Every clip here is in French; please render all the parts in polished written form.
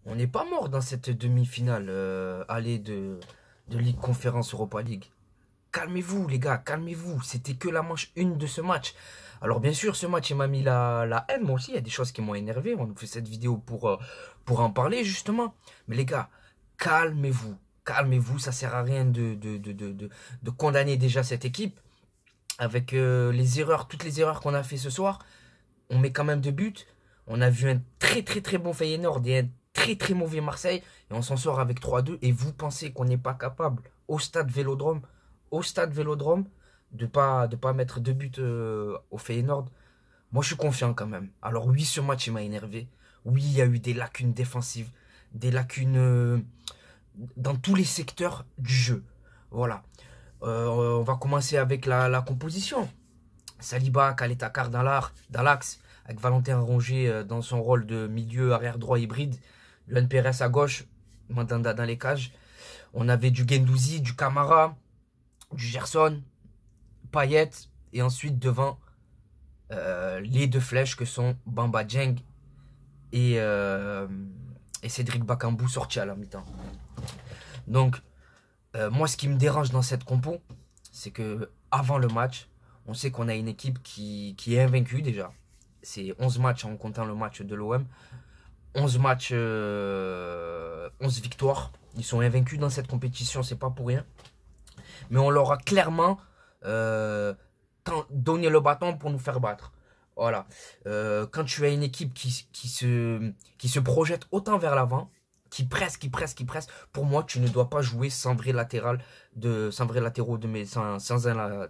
On n'est pas mort dans cette demi-finale aller de Ligue Conférence Europa League. Calmez-vous, les gars, calmez-vous. C'était que la manche 1 de ce match. Alors, bien sûr, ce match, il m'a mis la haine. Moi aussi, il y a des choses qui m'ont énervé. On fait cette vidéo pour en parler, justement. Mais les gars, calmez-vous. Calmez-vous. Ça sert à rien de condamner déjà cette équipe. Avec les erreurs, toutes les erreurs qu'on a fait ce soir. On met quand même 2 buts. On a vu un très très très bon Feyenoord et un très très mauvais Marseille. Et on s'en sort avec 3-2. Et vous pensez qu'on n'est pas capable au stade Vélodrome, de pas mettre 2 buts au Feyenoord? Moi, je suis confiant quand même. Alors oui, ce match, il m'a énervé. Oui, il y a eu des lacunes défensives, des lacunes dans tous les secteurs du jeu. Voilà. On va commencer avec la composition. Saliba, Caleta-Car dans l'axe, avec Valentin Rongier dans son rôle de milieu arrière droit hybride, Luan Pérez à gauche, Mandanda dans les cages. On avait du Guendouzi, du Camara, du Gerson, Payet, et ensuite devant les 2 flèches que sont Bamba Dieng et, euh, et Cédric Bakambu sortis à la mi-temps. Donc, moi, ce qui me dérange dans cette compo, c'est que avant le match, on sait qu'on a une équipe qui est invaincue déjà. C'est 11 matchs en comptant le match de l'OM. 11 matchs, 11 victoires. Ils sont invaincus dans cette compétition, c'est pas pour rien. Mais on leur a clairement euh, donné le bâton pour nous faire battre. Voilà. Quand tu as une équipe qui se projette autant vers l'avant, qui presse, pour moi, tu ne dois pas jouer sans vrai latéraux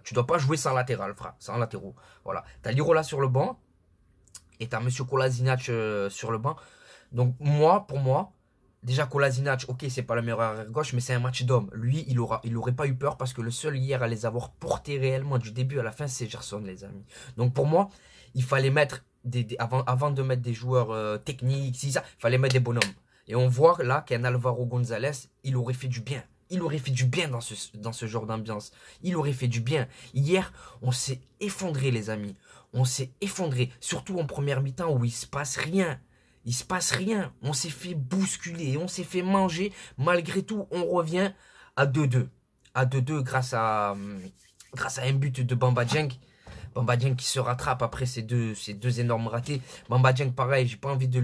tu dois pas jouer sans latéral, frère, sans latéraux. Voilà. T'as Lirola sur le banc et t'as Monsieur Kolasinac sur le banc. Donc pour moi, déjà Kolasinac, ok, c'est pas le meilleur arrière gauche, mais c'est un match d'homme. Lui, il aurait pas eu peur parce que le seul hier à les avoir portés réellement du début à la fin, c'est Gerson, les amis. Donc pour moi, il fallait mettre avant de mettre des joueurs techniques, il fallait mettre des bonhommes. Et on voit là qu'un Alvaro Gonzalez, il aurait fait du bien. Il aurait fait du bien dans ce genre d'ambiance. Il aurait fait du bien. Hier, on s'est effondré, les amis. On s'est effondré. Surtout en première mi-temps où il se passe rien. Il se passe rien. On s'est fait bousculer. On s'est fait manger. Malgré tout, on revient à 2-2. À 2-2 grâce à un but de Bamba Dieng. Bamba Dieng qui se rattrape après ces deux énormes ratés. Bamba Dieng, pareil, j'ai pas envie de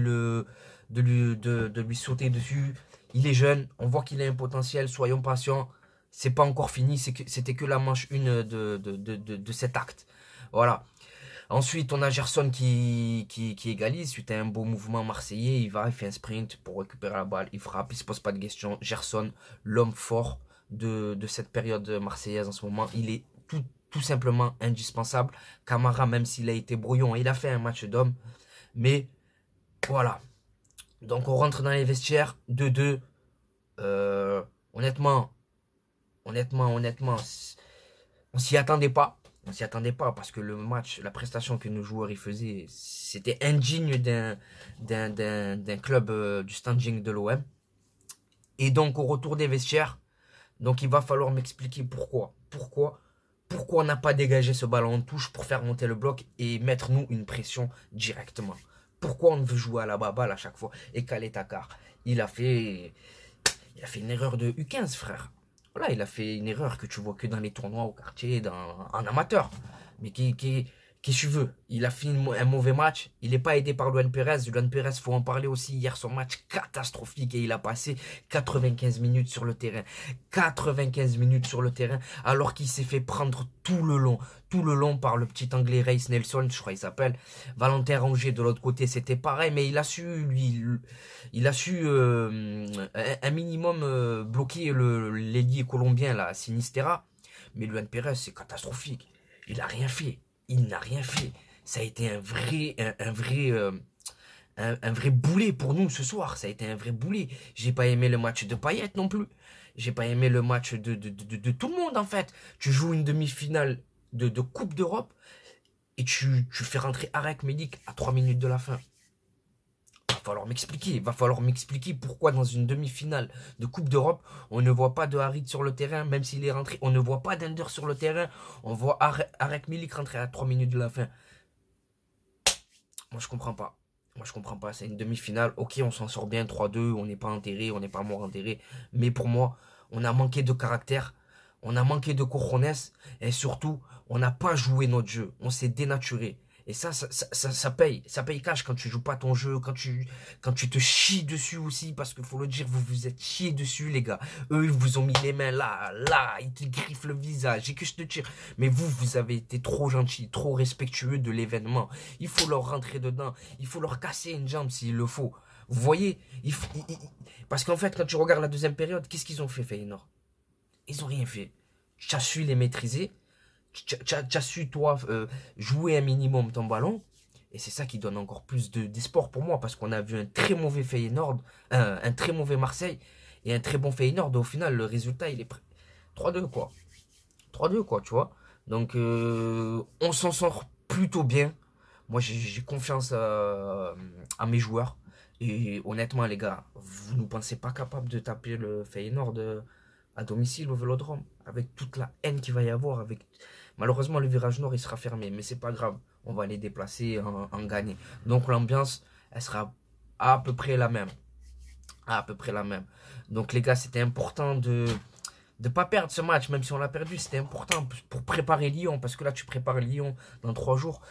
lui sauter dessus. Il est jeune, on voit qu'il a un potentiel, soyons patients. C'est pas encore fini, c'était que la manche 1 de cet acte. Voilà. Ensuite, on a Gerson qui égalise suite à un beau mouvement marseillais. Il fait un sprint pour récupérer la balle, il frappe, il se pose pas de questions. Gerson, l'homme fort de cette période marseillaise en ce moment, il est tout simplement indispensable. Camara, même s'il a été brouillon, il a fait un match d'homme. Mais voilà. Donc on rentre dans les vestiaires, 2-2. Honnêtement, on s'y attendait pas. On s'y attendait pas parce que le match, la prestation que nos joueurs y faisaient, c'était indigne d'un club du standing de l'OM. Et donc au retour des vestiaires, donc il va falloir m'expliquer pourquoi. Pourquoi on n'a pas dégagé ce ballon en touche pour faire monter le bloc et mettre nous une pression directement. Pourquoi on veut jouer à la baballe à chaque fois? Et Caleta-Car, il a fait une erreur de U15, frère. Voilà, il a fait une erreur que tu vois que dans les tournois au quartier, en amateur. Mais qu'est-ce que tu veux? Il a fait un mauvais match. Il n'est pas aidé par Luan Pérez. Luan Pérez, faut en parler aussi. Hier, son match catastrophique. Et il a passé 95 minutes sur le terrain. 95 minutes sur le terrain. Alors qu'il s'est fait prendre tout le long. Tout le long par le petit anglais Reiss Nelson, je crois qu'il s'appelle. Valentin Rongier de l'autre côté, c'était pareil. Mais il a su, lui, un minimum bloquer l'ailier colombien, là, Sinistera. Mais Luan Pérez, c'est catastrophique. Il a rien fait. Il n'a rien fait. Ça a été un vrai boulet pour nous ce soir. Ça a été un vrai boulet. J'ai pas aimé le match de Payet non plus. J'ai pas aimé le match de tout le monde en fait. Tu joues une demi-finale de Coupe d'Europe et tu fais rentrer Arek Melik à 3 minutes de la fin. Va falloir m'expliquer pourquoi dans une demi-finale de Coupe d'Europe, on ne voit pas de Harit sur le terrain, même s'il est rentré, on ne voit pas d'Ender sur le terrain, on voit Arek Milik rentrer à 3 minutes de la fin. Moi je comprends pas. Moi, je comprends pas. C'est une demi-finale. Ok, on s'en sort bien 3-2. On n'est pas enterré, on n'est pas mort enterré. Mais pour moi, on a manqué de caractère. On a manqué de cojones. Et surtout, on n'a pas joué notre jeu. On s'est dénaturé. Et ça paye. Ça paye cash quand tu joues pas ton jeu, quand tu te chies dessus aussi, parce qu'il faut le dire, vous vous êtes chiés dessus, les gars. Eux, ils vous ont mis les mains là, là, ils te griffent le visage, et que je te tire. Mais vous, vous avez été trop gentil, trop respectueux de l'événement. Il faut leur rentrer dedans, il faut leur casser une jambe s'il le faut. Vous voyez, parce qu'en fait, quand tu regardes la deuxième période, qu'est-ce qu'ils ont fait, Feyenoord? Ils ont rien fait. Tu as su les maîtriser, tu as su, toi, jouer un minimum ton ballon. Et c'est ça qui donne encore plus d'espoir pour moi. Parce qu'on a vu un très mauvais Feyenoord, un très mauvais Marseille et un très bon Feyenoord. Au final, le résultat, il est 3-2, quoi. 3-2, quoi, tu vois. Donc, on s'en sort plutôt bien. Moi, j'ai confiance à mes joueurs. Et honnêtement, les gars, vous ne pensez pas capable de taper le Feyenoord à domicile au Vélodrome, avec toute la haine qu'il va y avoir. Malheureusement, le virage nord, il sera fermé, mais c'est pas grave. On va les déplacer en gagner. Donc l'ambiance, elle sera à peu près la même. À peu près la même. Donc les gars, c'était important de ne pas perdre ce match, même si on l'a perdu. C'était important pour préparer Lyon, parce que là, tu prépares Lyon dans 3 jours.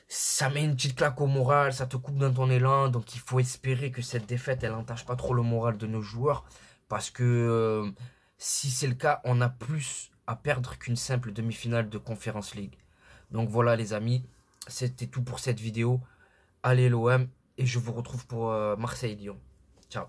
Ça met une petite claque au moral, ça te coupe dans ton élan. Donc il faut espérer que cette défaite, elle entache pas trop le moral de nos joueurs. Parce que si c'est le cas, on a plus à perdre qu'une simple demi-finale de Conference League. Donc voilà les amis, c'était tout pour cette vidéo. Allez l'OM et je vous retrouve pour Marseille-Lyon. Ciao.